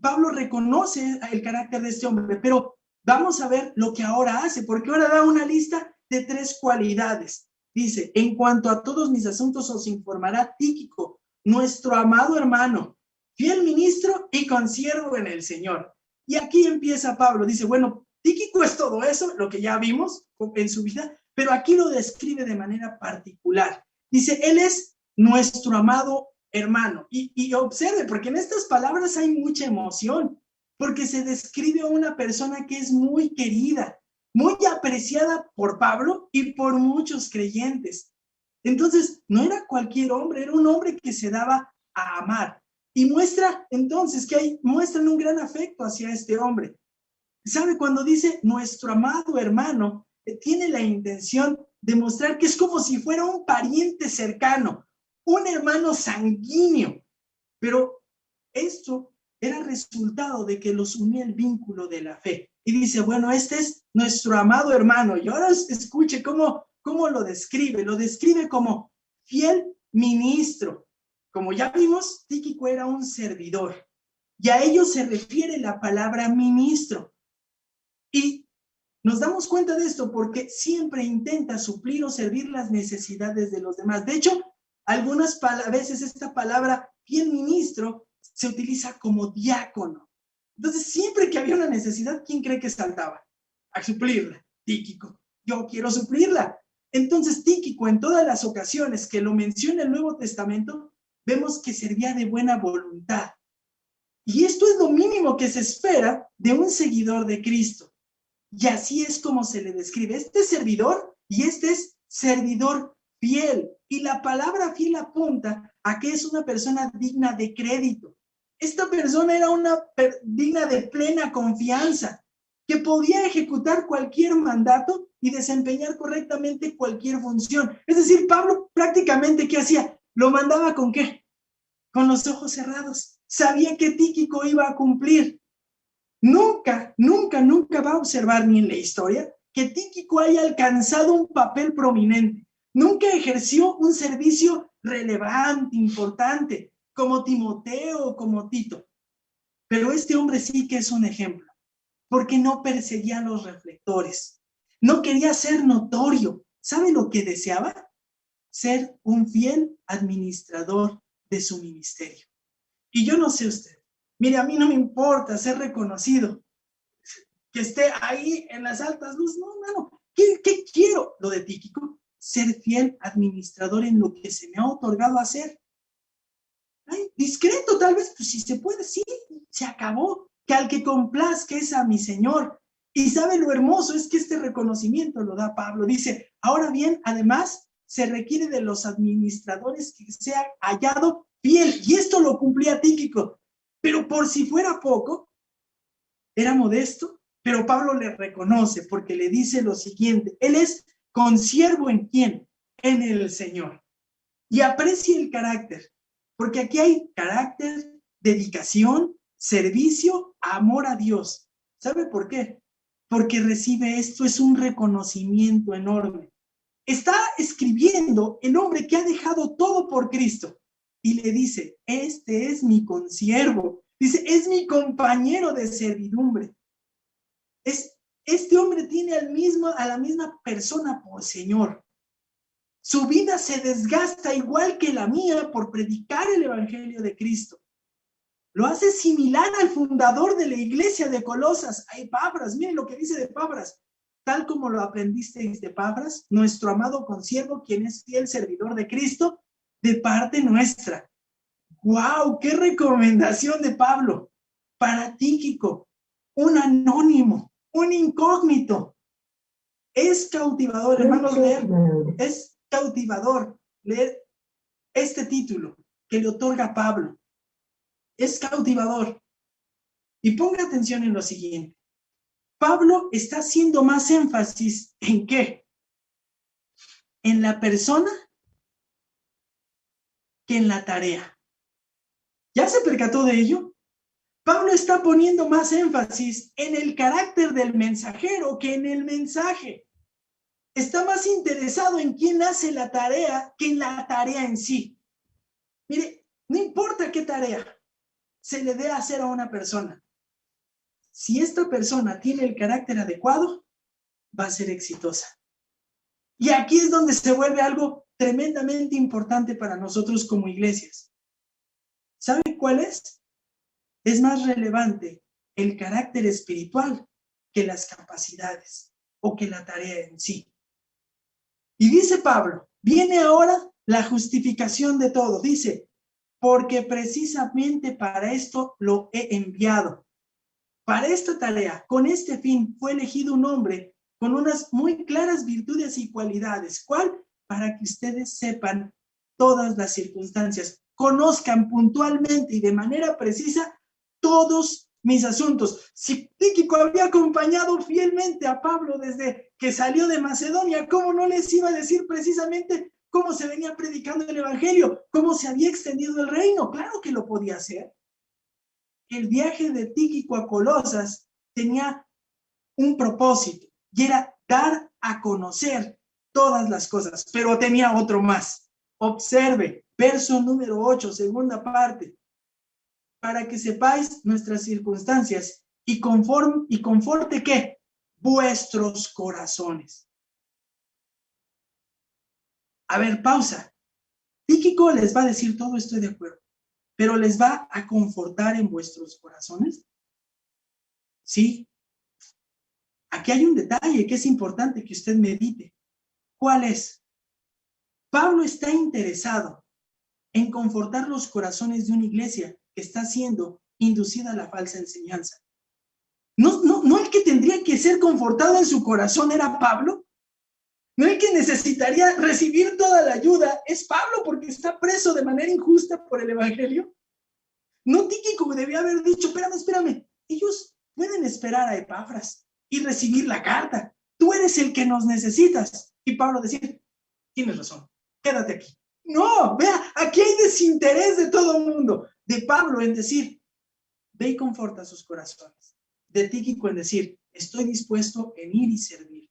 Pablo reconoce el carácter de este hombre, pero vamos a ver lo que ahora hace, porque ahora da una lista de 3 cualidades. Dice, en cuanto a todos mis asuntos os informará Tíquico, nuestro amado hermano, fiel ministro y consiervo en el Señor. Y aquí empieza Pablo, dice, bueno, Tíquico es todo eso, lo que ya vimos en su vida, pero aquí lo describe de manera particular. Dice, él es nuestro amado hermano. Y observe, porque en estas palabras hay mucha emoción, porque se describe a una persona que es muy querida, muy apreciada por Pablo y por muchos creyentes. Entonces, no era cualquier hombre, era un hombre que se daba a amar. Y muestra entonces que muestran un gran afecto hacia este hombre. ¿Sabe? Cuando dice nuestro amado hermano, tiene la intención de mostrar que es como si fuera un pariente cercano, un hermano sanguíneo, pero esto era resultado de que los unía el vínculo de la fe. Y dice, bueno, este es nuestro amado hermano. Y ahora escuche cómo lo describe como fiel ministro. Como ya vimos, Tíquico era un servidor. Y a ello se refiere la palabra ministro. Y nos damos cuenta de esto porque siempre intenta suplir o servir las necesidades de los demás. De hecho, algunas veces esta palabra fiel ministro se utiliza como diácono. Entonces, siempre que había una necesidad, ¿quién cree que saltaba? A suplirla. Tíquico. Yo quiero suplirla. Entonces, Tíquico, en todas las ocasiones que lo menciona el Nuevo Testamento, vemos que servía de buena voluntad. Y esto es lo mínimo que se espera de un seguidor de Cristo. Y así es como se le describe. Este servidor, y este es servidor fiel. Y la palabra fiel apunta a que es una persona digna de crédito. Esta persona era digna de plena confianza. que podía ejecutar cualquier mandato y desempeñar correctamente cualquier función. Es decir, Pablo prácticamente, ¿qué hacía? ¿Lo mandaba con qué? Con los ojos cerrados. Sabía que Tíquico iba a cumplir. Nunca va a observar ni en la historia que Tíquico haya alcanzado un papel prominente. Nunca ejerció un servicio relevante, importante, como Timoteo o como Tito. Pero este hombre sí que es un ejemplo, porque no perseguía los reflectores. No quería ser notorio. ¿Sabe lo que deseaba? Ser un fiel administrador de su ministerio. Y yo no sé usted. Mire, a mí no me importa ser reconocido, que esté ahí en las altas luces. No. ¿Qué quiero? Lo de Tíquico, ser fiel administrador en lo que se me ha otorgado hacer. Ay, discreto, tal vez, pues si se puede, sí, se acabó. Que al que complazca es a mi Señor. Y sabe lo hermoso es que este reconocimiento lo da Pablo. Dice, ahora bien, además, se requiere de los administradores que sea hallado fiel. Y esto lo cumplía Tíquico. Pero por si fuera poco, era modesto, pero Pablo le reconoce porque le dice lo siguiente, él es consiervo en quién, en el Señor. Y aprecia el carácter, porque aquí hay carácter, dedicación, servicio, amor a Dios. ¿Sabe por qué? Porque recibe esto, es un reconocimiento enorme. Está escribiendo el hombre que ha dejado todo por Cristo y le dice, este es mi consiervo, dice, es mi compañero de servidumbre. Este hombre tiene a la misma persona por Señor. Su vida se desgasta igual que la mía por predicar el evangelio de Cristo. Lo hace similar al fundador de la iglesia de Colosas, a Epafras. Miren lo que dice de Epafras. Tal como lo aprendisteis de Epafras, nuestro amado consiervo, quien es fiel servidor de Cristo, de parte nuestra. ¡Wow! ¡Qué recomendación de Pablo! Para Tíquico, un anónimo, un incógnito. Es cautivador, hermanos, leer. Es cautivador leer este título que le otorga Pablo. Es cautivador. Y ponga atención en lo siguiente. Pablo está haciendo más énfasis ¿en qué? En la persona que en la tarea. ¿Ya se percató de ello? Pablo está poniendo más énfasis en el carácter del mensajero que en el mensaje. Está más interesado en quién hace la tarea que en la tarea en sí. Mire, no importa qué tarea se le dé a hacer a una persona. Si esta persona tiene el carácter adecuado, va a ser exitosa. Y aquí es donde se vuelve algo tremendamente importante para nosotros como iglesias. ¿Sabe cuál es? Es más relevante el carácter espiritual que las capacidades o que la tarea en sí. Y dice Pablo, viene ahora la justificación de todo. Dice, porque precisamente para esto lo he enviado. Para esta tarea, con este fin, fue elegido un hombre con unas muy claras virtudes y cualidades. ¿Cuál? Para que ustedes sepan todas las circunstancias, conozcan puntualmente y de manera precisa todos mis asuntos. Si Tíquico había acompañado fielmente a Pablo desde que salió de Macedonia, ¿cómo no les iba a decir precisamente cómo se venía predicando el evangelio, cómo se había extendido el reino? Claro que lo podía hacer. El viaje de Tíquico a Colosas tenía un propósito y era dar a conocer todas las cosas, pero tenía otro más. Observe, verso número 8, segunda parte, para que sepáis nuestras circunstancias y conforte ¿qué? Vuestros corazones. A ver, pausa. Tíquico les va a decir todo, estoy de acuerdo, pero ¿les va a confortar en vuestros corazones? Sí. Aquí hay un detalle que es importante que usted medite. ¿Cuál es? Pablo está interesado en confortar los corazones de una iglesia que está siendo inducida a la falsa enseñanza. No el que tendría que ser confortado en su corazón era Pablo. No el que necesitaría recibir toda la ayuda es Pablo porque está preso de manera injusta por el evangelio. No Tíquico debía haber dicho, espérame, ellos pueden esperar a Epafras. y recibir la carta. Tú eres el que nos necesitas. Y Pablo decir, tienes razón, quédate aquí. No, vea, aquí hay desinterés de todo el mundo. De Pablo en decir, ve y conforta sus corazones. De Tíquico en decir, estoy dispuesto en ir y servir.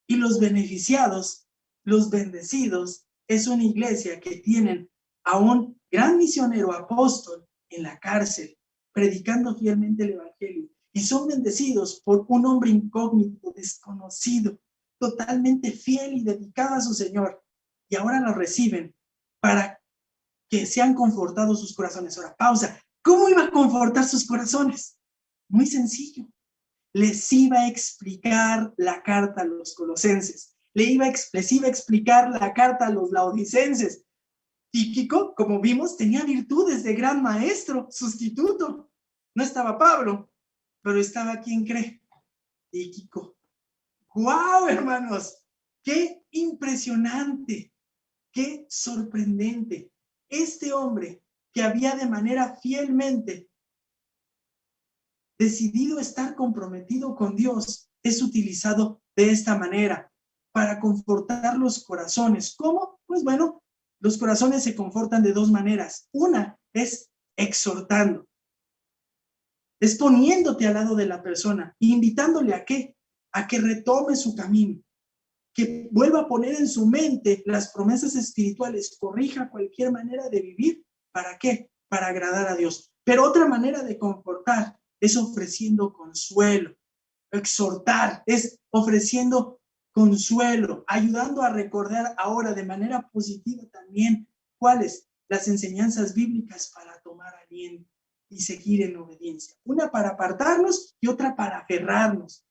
Y los beneficiados, los bendecidos, es una iglesia que tienen a un gran misionero apóstol en la cárcel, predicando fielmente el evangelio. Y son bendecidos por un hombre incógnito, desconocido, totalmente fiel y dedicado a su Señor. Y ahora lo reciben para que sean confortados sus corazones. Ahora, pausa. ¿Cómo iba a confortar sus corazones? Muy sencillo. Les iba a explicar la carta a los colosenses. Les iba a explicar la carta a los laodicenses. Tíquico, como vimos, tenía virtudes de gran maestro, sustituto. No estaba Pablo, pero estaba quien cree. Tíquico. ¡Guau, hermanos! ¡Qué impresionante! ¡Qué sorprendente! Este hombre que había de manera fielmente decidido estar comprometido con Dios es utilizado de esta manera para confortar los corazones. ¿Cómo? Pues bueno, los corazones se confortan de dos maneras. Una es exhortando, es poniéndote al lado de la persona, invitándole ¿a qué? A que retome su camino, que vuelva a poner en su mente las promesas espirituales, corrija cualquier manera de vivir. ¿Para qué? Para agradar a Dios. Pero otra manera de confortar es ofreciendo consuelo. Exhortar es ofreciendo consuelo, ayudando a recordar ahora de manera positiva también cuáles las enseñanzas bíblicas para tomar aliento y seguir en obediencia. Una para apartarnos y otra para aferrarnos.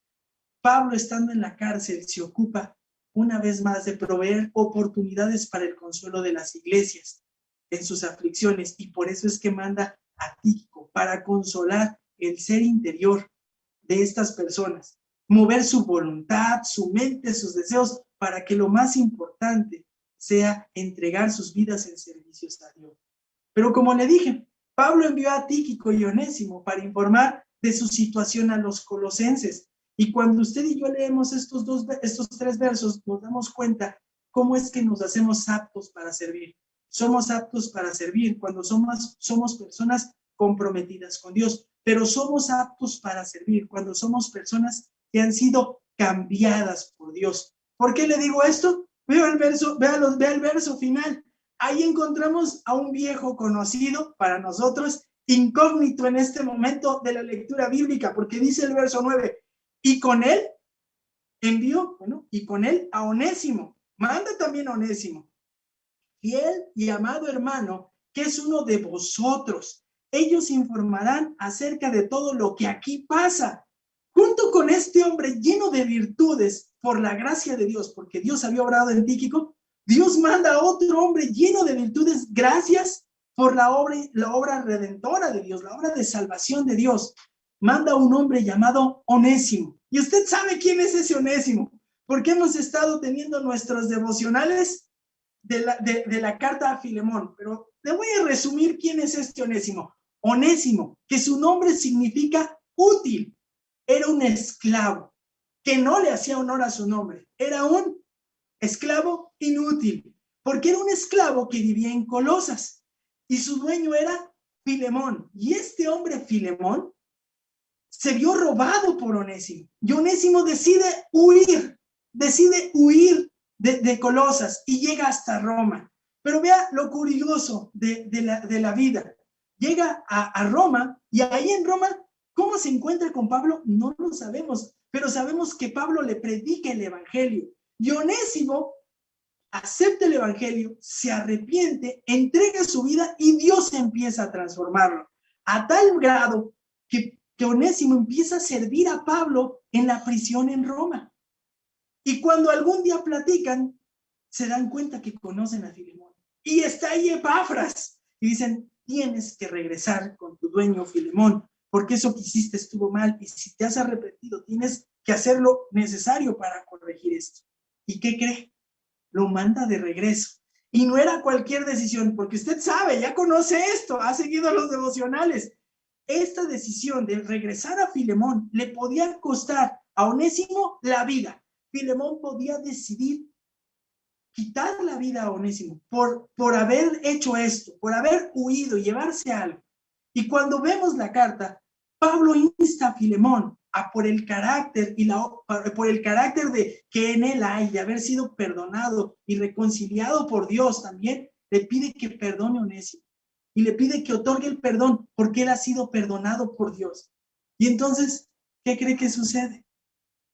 Pablo, estando en la cárcel, se ocupa una vez más de proveer oportunidades para el consuelo de las iglesias en sus aflicciones, y por eso es que manda a Tíquico para consolar el ser interior de estas personas, mover su voluntad, su mente, sus deseos, para que lo más importante sea entregar sus vidas en servicios a Dios. Pero como le dije, Pablo envió a Tíquico y Onésimo para informar de su situación a los colosenses. Y cuando usted y yo leemos estos tres versos, nos damos cuenta cómo es que nos hacemos aptos para servir. Somos aptos para servir cuando somos personas comprometidas con Dios, pero somos aptos para servir cuando somos personas que han sido cambiadas por Dios. ¿Por qué le digo esto? Vea el verso final. Ahí encontramos a un viejo conocido para nosotros, incógnito en este momento de la lectura bíblica, porque dice el verso 9, y con él envió, y con él a Onésimo, manda también a Onésimo, fiel y amado hermano, que es uno de vosotros. Ellos informarán acerca de todo lo que aquí pasa. Junto con este hombre lleno de virtudes, por la gracia de Dios, porque Dios había obrado en Tíquico, Dios manda a otro hombre lleno de virtudes, gracias por la obra redentora de Dios, la obra de salvación de Dios. Manda a un hombre llamado Onésimo. Y usted sabe quién es ese Onésimo, porque hemos estado teniendo nuestros devocionales de la carta a Filemón, pero le voy a resumir quién es este Onésimo. Onésimo, que su nombre significa útil, era un esclavo que no le hacía honor a su nombre, era un esclavo inútil, porque era un esclavo que vivía en Colosas y su dueño era Filemón. Y este hombre Filemón se vio robado por Onésimo, y Onésimo decide huir de Colosas y llega hasta Roma. Pero vea lo curioso de la vida. Llega a Roma, y ahí en Roma, ¿cómo se encuentra con Pablo? No lo sabemos, pero sabemos que Pablo le predica el evangelio. Y Onésimo acepta el evangelio, se arrepiente, entrega su vida y Dios empieza a transformarlo. A tal grado que Onésimo empieza a servir a Pablo en la prisión en Roma. Y cuando algún día platican, se dan cuenta que conocen a Filemón. Y está ahí Epafras. Y dicen, tienes que regresar con tu dueño Filemón, porque eso que hiciste estuvo mal. Y si te has arrepentido, tienes que hacer lo necesario para corregir esto. ¿Y qué cree? Lo manda de regreso. Y no era cualquier decisión, porque usted sabe, ya conoce esto, ha seguido los devocionales. esta decisión de regresar a Filemón le podía costar a Onésimo la vida. Filemón podía decidir quitar la vida a Onésimo por haber hecho esto, por haber huido y llevarse algo. Y cuando vemos la carta, Pablo insta a Filemón a por el carácter por el carácter de que en él hay, de haber sido perdonado y reconciliado por Dios también, le pide que perdone a Onésimo y le pide que otorgue el perdón porque él ha sido perdonado por Dios. Y entonces, ¿qué cree que sucede?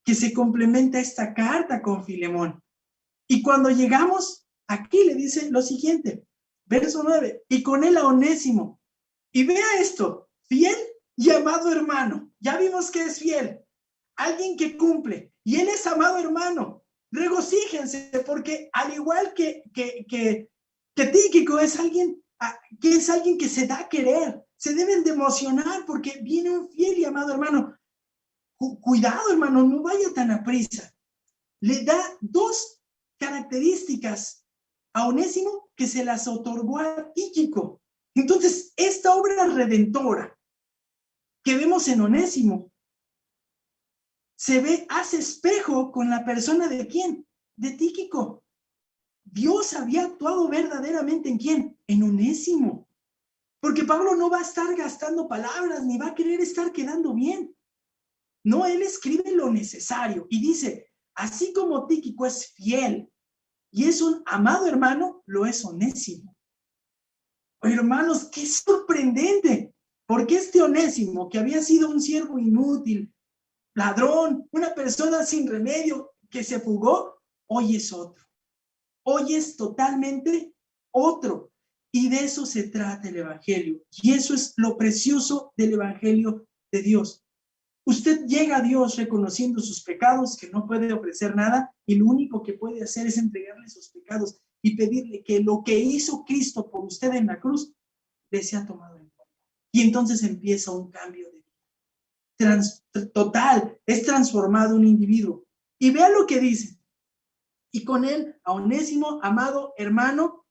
Que se complementa esta carta con Filemón. Y cuando llegamos, aquí le dice lo siguiente, verso 9, y con él a Onésimo. Y vea esto, fiel y amado hermano. Ya vimos que es fiel, alguien que cumple, y él es amado hermano. Regocíjense, porque al igual que Tíquico es alguien que se da a querer, se deben de emocionar porque viene un fiel y amado hermano. Cuidado, hermano, no vaya tan a prisa. Le da dos características a Onésimo que se las otorgó a Tíquico. Entonces, esta obra redentora que vemos en Onésimo hace espejo con la persona de ¿quién? De Tíquico. Dios había actuado verdaderamente ¿en quién? En Onésimo. Porque Pablo no va a estar gastando palabras ni va a querer estar quedando bien. No, él escribe lo necesario y dice, así como Tíquico es fiel y es un amado hermano, lo es Onésimo. Hermanos, qué sorprendente, porque este Onésimo, que había sido un siervo inútil, ladrón, una persona sin remedio que se fugó, hoy es otro. Hoy es totalmente otro. Y de eso se trata el Evangelio. Y eso es lo precioso del Evangelio de Dios. Usted llega a Dios reconociendo sus pecados, que no puede ofrecer nada, y lo único que puede hacer es entregarle sus pecados y pedirle que lo que hizo Cristo por usted en la cruz le sea tomado en cuenta. Y entonces empieza un cambio de vida. Total, es transformado un individuo. Y vea lo que dice. Y con él, a Onésimo, amado hermano,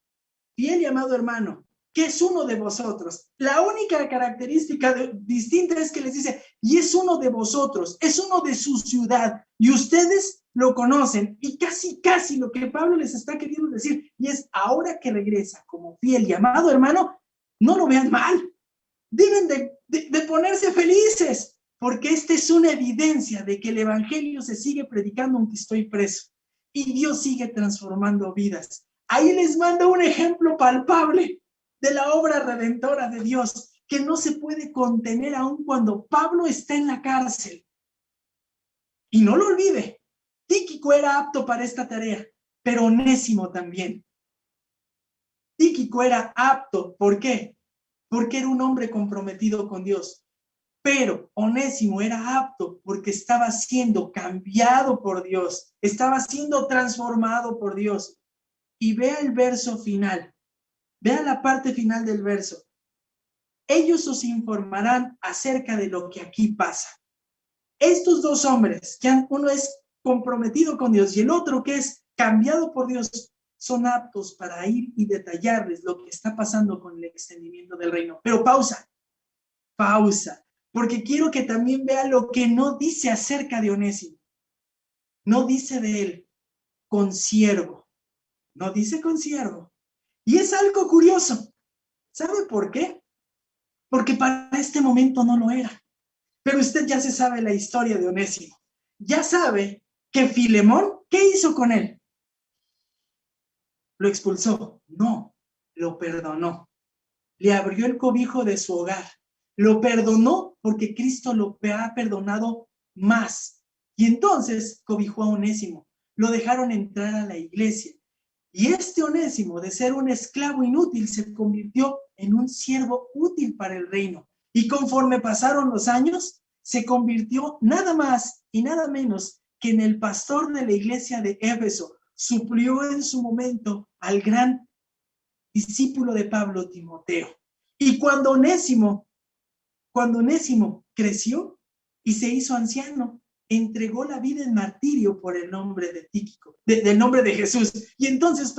fiel y amado hermano, que es uno de vosotros. La única característica distinta es que les dice, y es uno de vosotros, es uno de su ciudad, y ustedes lo conocen, y casi lo que Pablo les está queriendo decir, y es ahora que regresa como fiel y amado hermano, no lo vean mal, deben de ponerse felices, porque esta es una evidencia de que el evangelio se sigue predicando aunque estoy preso, y Dios sigue transformando vidas. Ahí les manda un ejemplo palpable de la obra redentora de Dios, que no se puede contener aun cuando Pablo está en la cárcel. Y no lo olvide, Tíquico era apto para esta tarea, pero Onésimo también. Tíquico era apto, ¿por qué? Porque era un hombre comprometido con Dios. Pero Onésimo era apto porque estaba siendo cambiado por Dios, estaba siendo transformado por Dios. Y vea el verso final. Vea la parte final del verso. Ellos os informarán acerca de lo que aquí pasa. Estos dos hombres, que uno es comprometido con Dios y el otro que es cambiado por Dios, son aptos para ir y detallarles lo que está pasando con el extendimiento del reino. Pero pausa, porque quiero que también vea lo que no dice acerca de Onésimo. No dice de él consiervo, no dice consiervo. Y es algo curioso. ¿Sabe por qué? Porque para este momento no lo era. Pero usted ya se sabe la historia de Onésimo. Ya sabe que Filemón, ¿qué hizo con él? ¿Lo expulsó? No, lo perdonó. Le abrió el cobijo de su hogar. Lo perdonó porque Cristo lo ha perdonado más. Y entonces cobijó a Onésimo. Lo dejaron entrar a la iglesia. Y este Onésimo, de ser un esclavo inútil, se convirtió en un siervo útil para el reino. Y conforme pasaron los años, se convirtió nada más y nada menos que en el pastor de la iglesia de Éfeso. Suplió en su momento al gran discípulo de Pablo, Timoteo. Y cuando Onésimo creció y se hizo anciano, entregó la vida en martirio por el nombre de Tíquico, del nombre de Jesús. Y entonces,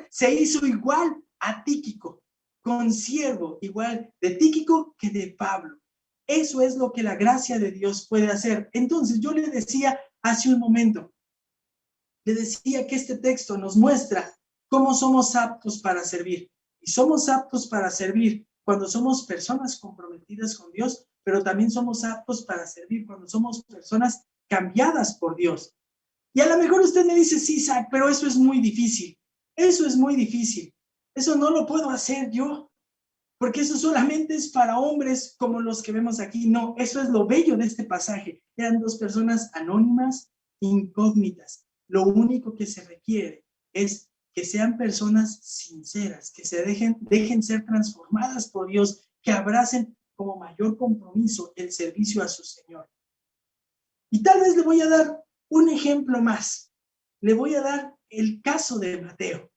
se hizo igual a Tíquico, consiervo igual de Tíquico que de Pablo. Eso es lo que la gracia de Dios puede hacer. Entonces, yo le decía hace un momento, le decía que este texto nos muestra cómo somos aptos para servir. Y somos aptos para servir cuando somos personas comprometidas con Dios, pero también somos aptos para servir cuando somos personas cambiadas por Dios. Y a lo mejor usted me dice, sí, Isaac, pero eso es muy difícil. Eso es muy difícil. Eso no lo puedo hacer yo, porque eso solamente es para hombres como los que vemos aquí. No, eso es lo bello de este pasaje. Eran dos personas anónimas, incógnitas. Lo único que se requiere es que sean personas sinceras, que se dejen ser transformadas por Dios, que abracen como mayor compromiso el servicio a su Señor. Y tal vez le voy a dar un ejemplo más. Le voy a dar el caso de Mateo,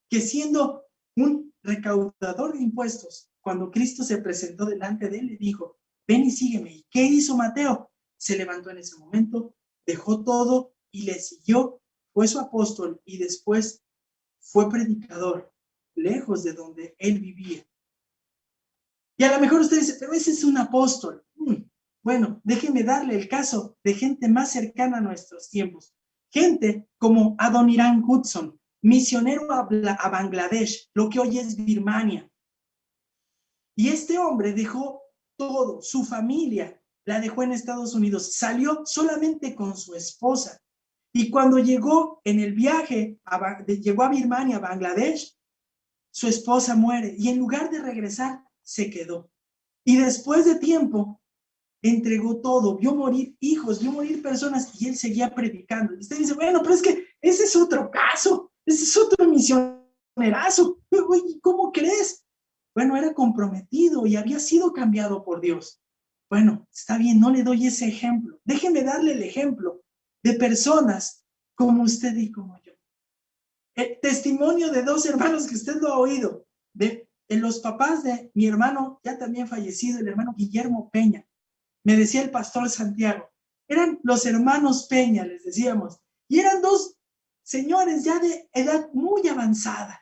que siendo un recaudador de impuestos, cuando Cristo se presentó delante de él, le dijo, ven y sígueme. ¿Y qué hizo Mateo? Se levantó en ese momento, dejó todo y le siguió. Fue su apóstol y después fue predicador, lejos de donde él vivía. Y a lo mejor usted dice, pero ese es un apóstol. Bueno, déjeme darle el caso de gente más cercana a nuestros tiempos. Gente como Adoniram Hudson, misionero a Bangladesh, lo que hoy es Birmania. Y este hombre dejó todo, su familia la dejó en Estados Unidos, salió solamente con su esposa. Y cuando llegó en el viaje, llegó a Birmania, a Bangladesh, su esposa muere y en lugar de regresar, se quedó. Y después de tiempo, entregó todo, vio morir hijos, vio morir personas y él seguía predicando. Y usted dice, bueno, pero es que ese es otro caso, ese es otro misionerazo. ¿Cómo crees? Bueno, era comprometido y había sido cambiado por Dios. Bueno, está bien, no le doy ese ejemplo. Déjeme darle el ejemplo de personas como usted y como yo. El testimonio de dos hermanos que usted lo ha oído, de los papás de mi hermano, ya también fallecido, el hermano Guillermo Peña. Me decía el pastor Santiago, eran los hermanos Peña, les decíamos, y eran dos señores ya de edad muy avanzada,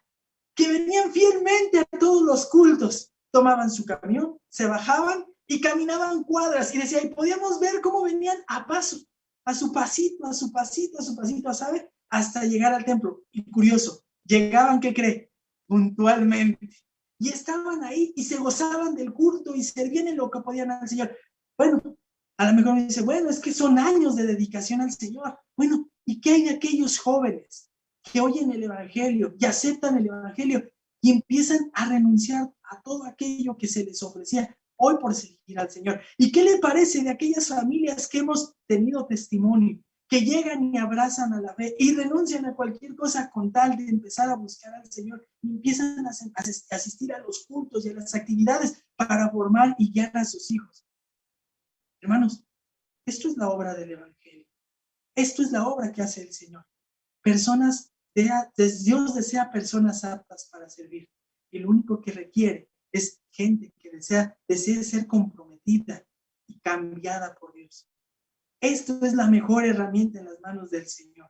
que venían fielmente a todos los cultos, tomaban su camión, se bajaban y caminaban cuadras, y decía, y podíamos ver cómo venían a paso, a su pasito, a su pasito, a su pasito, ¿sabe? Hasta llegar al templo. Y curioso, llegaban, ¿qué cree? Puntualmente. Y estaban ahí y se gozaban del culto y servían en lo que podían al Señor. Bueno, a lo mejor me dice, bueno, es que son años de dedicación al Señor. Bueno, ¿y qué hay de aquellos jóvenes que oyen el Evangelio y aceptan el Evangelio y empiezan a renunciar a todo aquello que se les ofrecía hoy por seguir al Señor? ¿Y qué le parece de aquellas familias que hemos tenido testimonio, que llegan y abrazan a la fe y renuncian a cualquier cosa con tal de empezar a buscar al Señor y empiezan a asistir a los cultos y a las actividades para formar y guiar a sus hijos? Hermanos, esto es la obra del Evangelio. Esto es la obra que hace el Señor. Dios desea personas aptas para servir. Y lo único que requiere es gente que desee ser comprometida y cambiada por Dios. Esto es la mejor herramienta en las manos del Señor.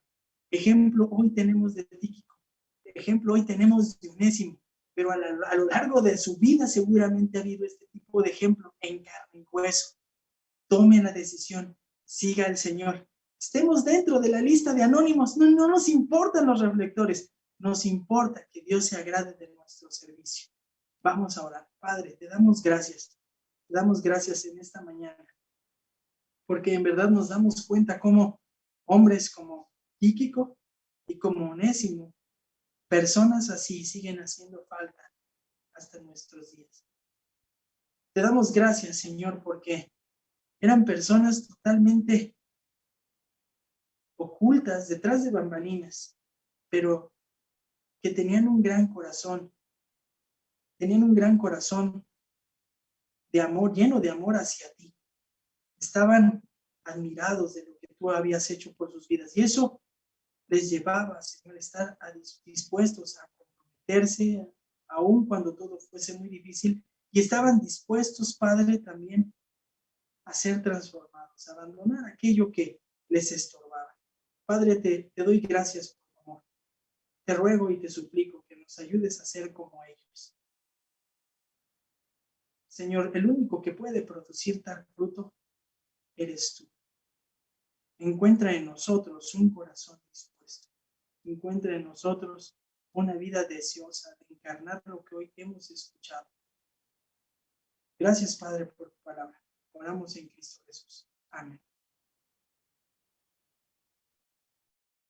Ejemplo, hoy tenemos de Tíquico. Ejemplo, hoy tenemos de Onésimo. Pero a lo largo de su vida seguramente ha habido este tipo de ejemplo en carne y hueso. Tome la decisión, siga al Señor. Estemos dentro de la lista de anónimos, no nos importan los reflectores, nos importa que Dios se agrade de nuestro servicio. Vamos a orar. Padre, te damos gracias en esta mañana, porque en verdad nos damos cuenta cómo hombres como Tíquico y como Onésimo, personas así siguen haciendo falta hasta nuestros días. Te damos gracias, Señor, porque eran personas totalmente ocultas detrás de bambalinas, pero que tenían un gran corazón de amor, lleno de amor hacia ti. Estaban admirados de lo que tú habías hecho por sus vidas y eso les llevaba, Señor, a estar dispuestos a comprometerse, aun cuando todo fuese muy difícil, y estaban dispuestos, Padre, también a ser transformados, a abandonar aquello que les estorbaba. Padre, te doy gracias por tu amor. Te ruego y te suplico que nos ayudes a ser como ellos. Señor, el único que puede producir tal fruto eres tú. Encuentra en nosotros un corazón dispuesto. Encuentra en nosotros una vida deseosa de encarnar lo que hoy hemos escuchado. Gracias, Padre, por tu palabra. Oramos en Cristo Jesús. Amén.